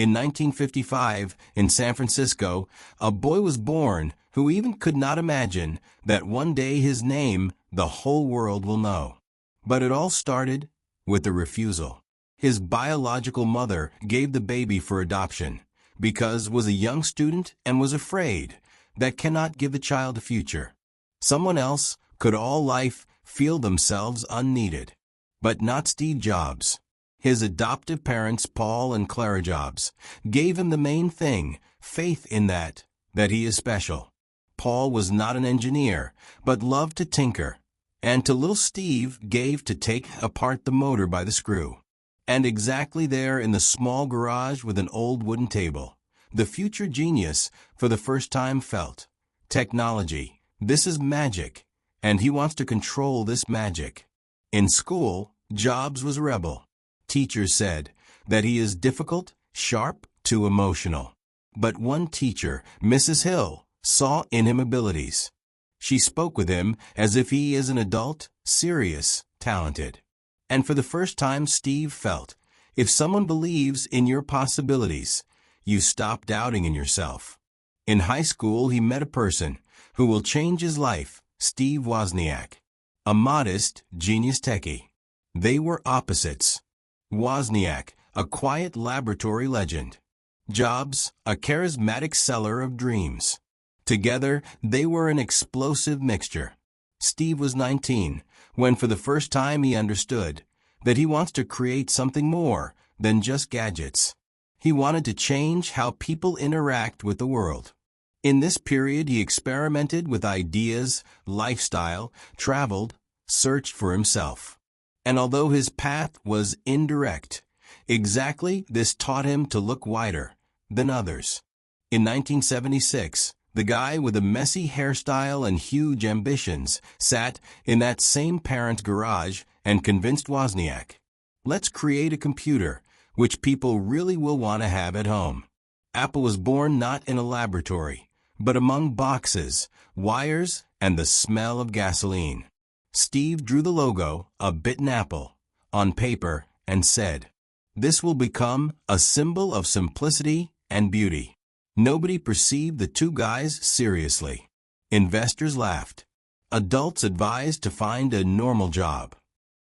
In 1955, in San Francisco, a boy was born who even could not imagine that one day his name the whole world will know. But it all started with a refusal. His biological mother gave the baby for adoption because was a young student and was afraid that cannot give the child a future. Someone else could all life feel themselves unneeded. But not Steve Jobs. His adoptive parents, Paul and Clara Jobs, gave him the main thing, faith in that he is special. Paul was not an engineer, but loved to tinker, and to little Steve gave to take apart the motor by the screw. And exactly there in the small garage with an old wooden table, the future genius for the first time felt, technology, this is magic, and he wants to control this magic. In school, Jobs was a rebel. Teachers said that he is difficult, sharp, too emotional. But one teacher, Mrs. Hill, saw in him abilities. She spoke with him as if he is an adult, serious, talented. And for the first time Steve felt, if someone believes in your possibilities, you stop doubting in yourself. In high school he met a person who will change his life, Steve Wozniak, a modest, genius techie. They were opposites. Wozniak, a quiet laboratory legend. Jobs, a charismatic seller of dreams. Together, they were an explosive mixture. Steve was 19 when for the first time he understood that he wants to create something more than just gadgets. He wanted to change how people interact with the world. In this period, he experimented with ideas, lifestyle, traveled, searched for himself. And although his path was indirect, exactly this taught him to look wider than others. In 1976, the guy with a messy hairstyle and huge ambitions sat in that same parent's garage and convinced Wozniak, let's create a computer which people really will want to have at home. Apple was born not in a laboratory, but among boxes, wires, and the smell of gasoline. Steve drew the logo, a bitten apple, on paper and said, this will become a symbol of simplicity and beauty. Nobody perceived the two guys seriously. Investors laughed. Adults advised to find a normal job.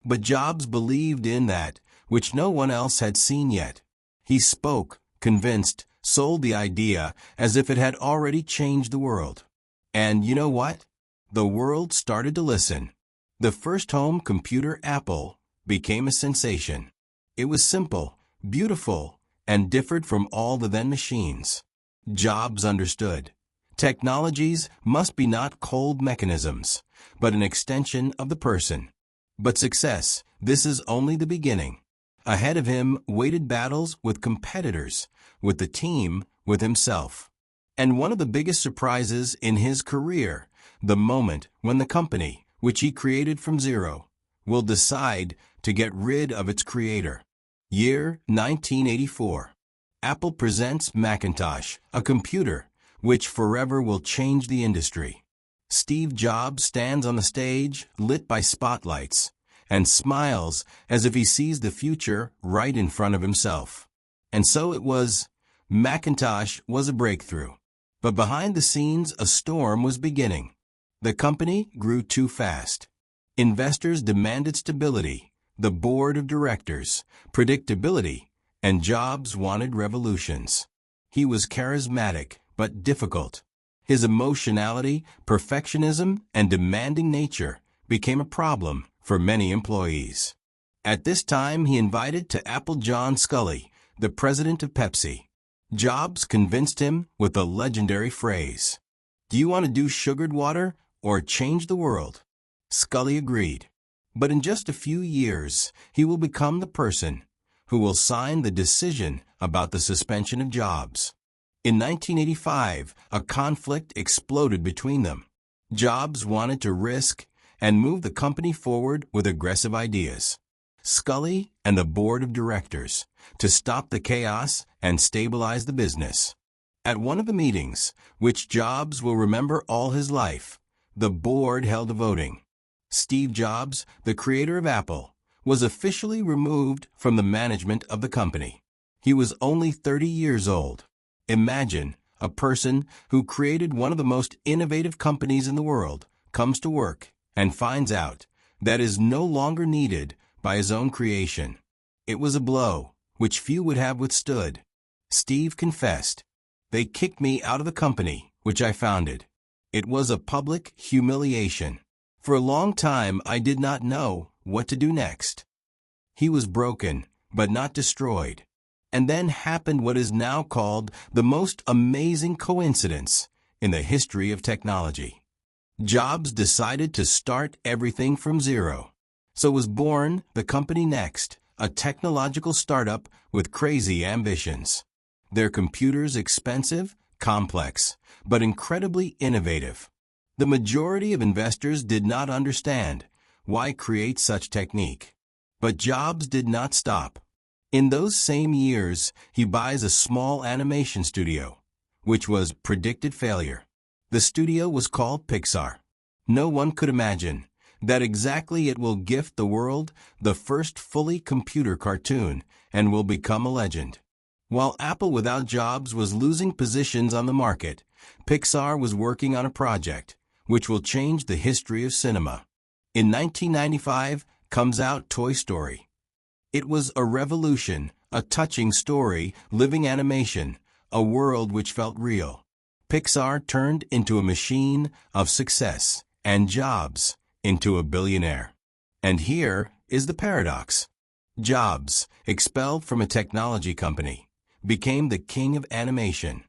But Jobs believed in that which no one else had seen yet. He spoke, convinced, sold the idea as if it had already changed the world. And you know what? The world started to listen. The first home computer, Apple, became a sensation. It was simple, beautiful, and differed from all the then machines. Jobs understood. Technologies must be not cold mechanisms, but an extension of the person. But success, this is only the beginning. Ahead of him waited battles with competitors, with the team, with himself. And one of the biggest surprises in his career, the moment when the company, which he created from zero, will decide to get rid of its creator. Year 1984. Apple presents Macintosh, a computer which forever will change the industry. Steve Jobs stands on the stage, lit by spotlights, and smiles as if he sees the future right in front of himself. And so it was. Macintosh was a breakthrough. But behind the scenes, a storm was beginning. The company grew too fast. Investors demanded stability, the board of directors, predictability, and Jobs wanted revolutions. He was charismatic, but difficult. His emotionality, perfectionism, and demanding nature became a problem for many employees. At this time, he invited to Apple John Sculley, the president of Pepsi. Jobs convinced him with the legendary phrase, "Do you want to do sugared water or change the world?" Sculley agreed. But in just a few years, he will become the person who will sign the decision about the suspension of Jobs. In 1985, a conflict exploded between them. Jobs wanted to risk and move the company forward with aggressive ideas. Sculley and the board of directors to stop the chaos and stabilize the business. At one of the meetings, which Jobs will remember all his life, the board held a voting. Steve Jobs, the creator of Apple, was officially removed from the management of the company. He was only 30 years old. Imagine a person who created one of the most innovative companies in the world comes to work and finds out that is no longer needed by his own creation. It was a blow which few would have withstood. Steve confessed, "They kicked me out of the company which I founded. It was a public humiliation. For a long time I did not know what to do next." He was broken, but not destroyed. And then happened what is now called the most amazing coincidence in the history of technology. Jobs decided to start everything from zero. So was born the company Next, a technological startup with crazy ambitions. Their computers expensive, complex, but incredibly innovative. The majority of investors did not understand why create such technique. But Jobs did not stop. In those same years, he buys a small animation studio, which was predicted failure. The studio was called Pixar. No one could imagine that exactly it will gift the world the first fully computer cartoon and will become a legend. While Apple without Jobs was losing positions on the market, Pixar was working on a project which will change the history of cinema. In 1995 comes out Toy Story. It was a revolution, a touching story, living animation, a world which felt real. Pixar turned into a machine of success, and Jobs into a billionaire. And here is the paradox. Jobs, expelled from a technology company, became the king of animation.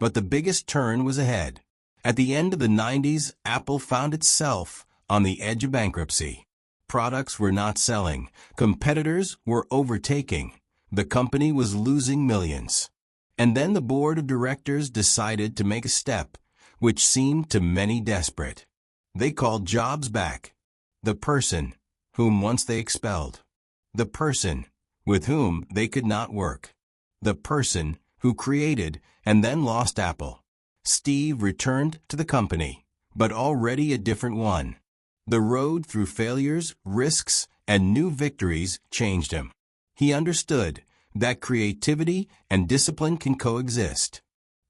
But the biggest turn was ahead. At the end of the 90s, Apple found itself on the edge of bankruptcy. Products were not selling. Competitors were overtaking. The company was losing millions. And then the board of directors decided to make a step, which seemed to many desperate. They called Jobs back. The person whom once they expelled. The person with whom they could not work. The person who created and then lost Apple. Steve returned to the company, but already a different one. The road through failures, risks, and new victories changed him. He understood that creativity and discipline can coexist,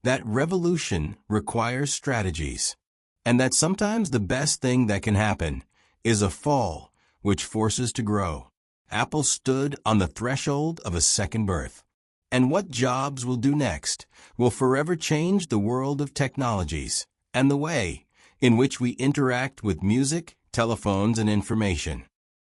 that revolution requires strategies, and that sometimes the best thing that can happen is a fall which forces to grow. Apple stood on the threshold of a second birth. And what Jobs will do next will forever change the world of technologies and the way in which we interact with music, telephones, and information.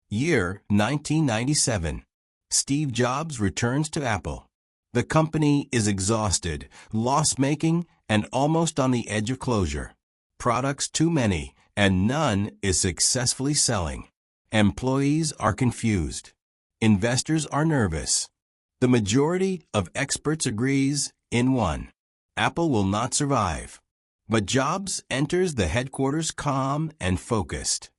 Year 1997. Steve Jobs returns to Apple. The company is exhausted, loss-making, and almost on the edge of closure. Products too many, and none is successfully selling. Employees are confused. Investors are nervous. The majority of experts agrees in one. Apple will not survive. But Jobs enters the headquarters calm and focused.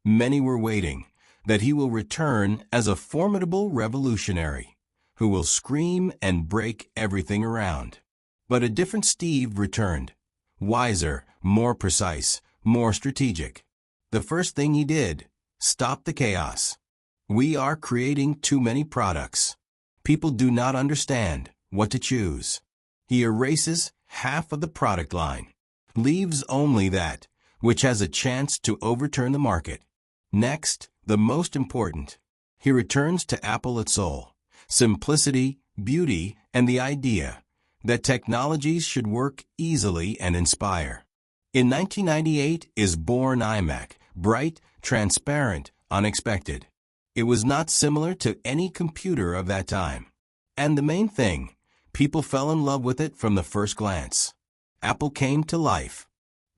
Many were waiting that he will return as a formidable revolutionary who will scream and break everything around. But a different Steve returned, wiser, more precise, more strategic. The first thing he did, stop the chaos. We are creating too many products. People do not understand what to choose. He erases half of the product line, leaves only that which has a chance to overturn the market. Next, the most important, he returns to Apple its soul, simplicity, beauty, and the idea that technologies should work easily and inspire. In 1998 is born iMac, bright, transparent, unexpected. It was not similar to any computer of that time. And the main thing, people fell in love with it from the first glance. Apple came to life.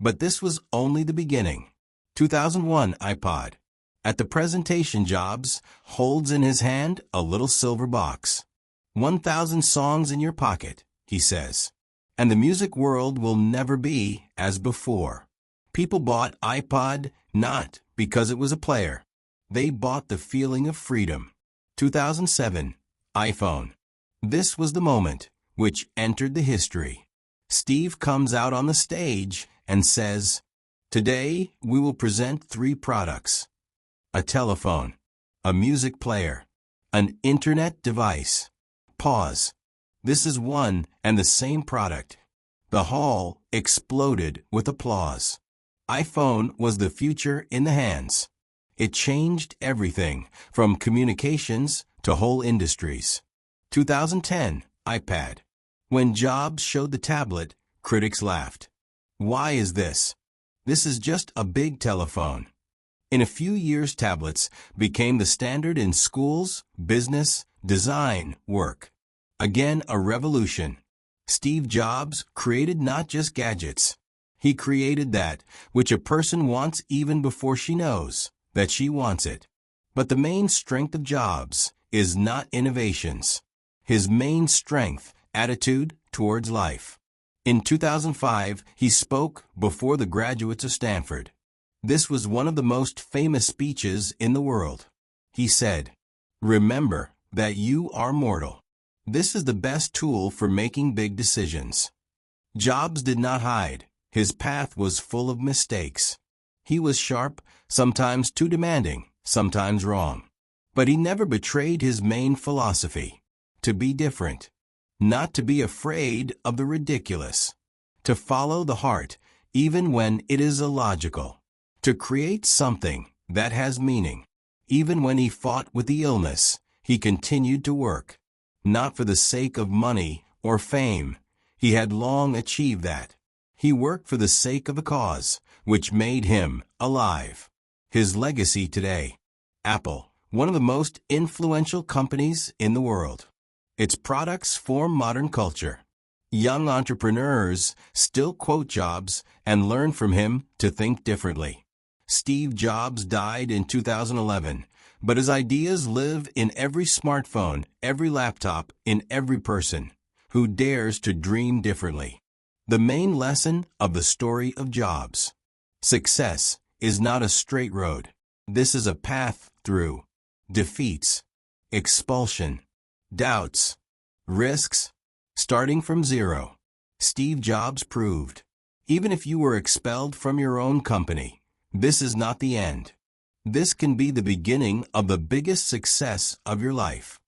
But this was only the beginning. 2001 iPod. At the presentation, Jobs holds in his hand a little silver box. 1,000 songs in your pocket, he says. And the music world will never be as before. People bought iPod not because it was a player. They bought the feeling of freedom. 2007 iPhone. This was the moment which entered the history. Steve comes out on the stage and says, "Today we will present 3 products. A telephone, a music player, an internet device." Pause. This is one and the same product. The hall exploded with applause. iPhone was the future in the hands. It changed everything from communications to whole industries. 2010, iPad. When Jobs showed the tablet, critics laughed. Why is this? This is just a big telephone. In a few years, tablets became the standard in schools, business, design, work. Again, a revolution. Steve Jobs created not just gadgets. He created that which a person wants even before she knows that she wants it. But the main strength of Jobs is not innovations. His main strength, attitude towards life. In 2005, he spoke before the graduates of Stanford. This was one of the most famous speeches in the world. He said, "Remember that you are mortal. This is the best tool for making big decisions." Jobs did not hide. His path was full of mistakes. He was sharp, sometimes too demanding, sometimes wrong. But he never betrayed his main philosophy: to be different, not to be afraid of the ridiculous, to follow the heart even when it is illogical, to create something that has meaning. Even when he fought with the illness, he continued to work. Not for the sake of money or fame. He had long achieved that. He worked for the sake of a cause, which made him alive. His legacy today. Apple, one of the most influential companies in the world. Its products form modern culture. Young entrepreneurs still quote Jobs and learn from him to think differently. Steve Jobs died in 2011, but his ideas live in every smartphone, every laptop, in every person who dares to dream differently. The main lesson of the story of Jobs. Success is not a straight road. This is a path through defeats, expulsion, doubts, risks, starting from zero. Steve Jobs proved, even if you were expelled from your own company, this is not the end. This can be the beginning of the biggest success of your life.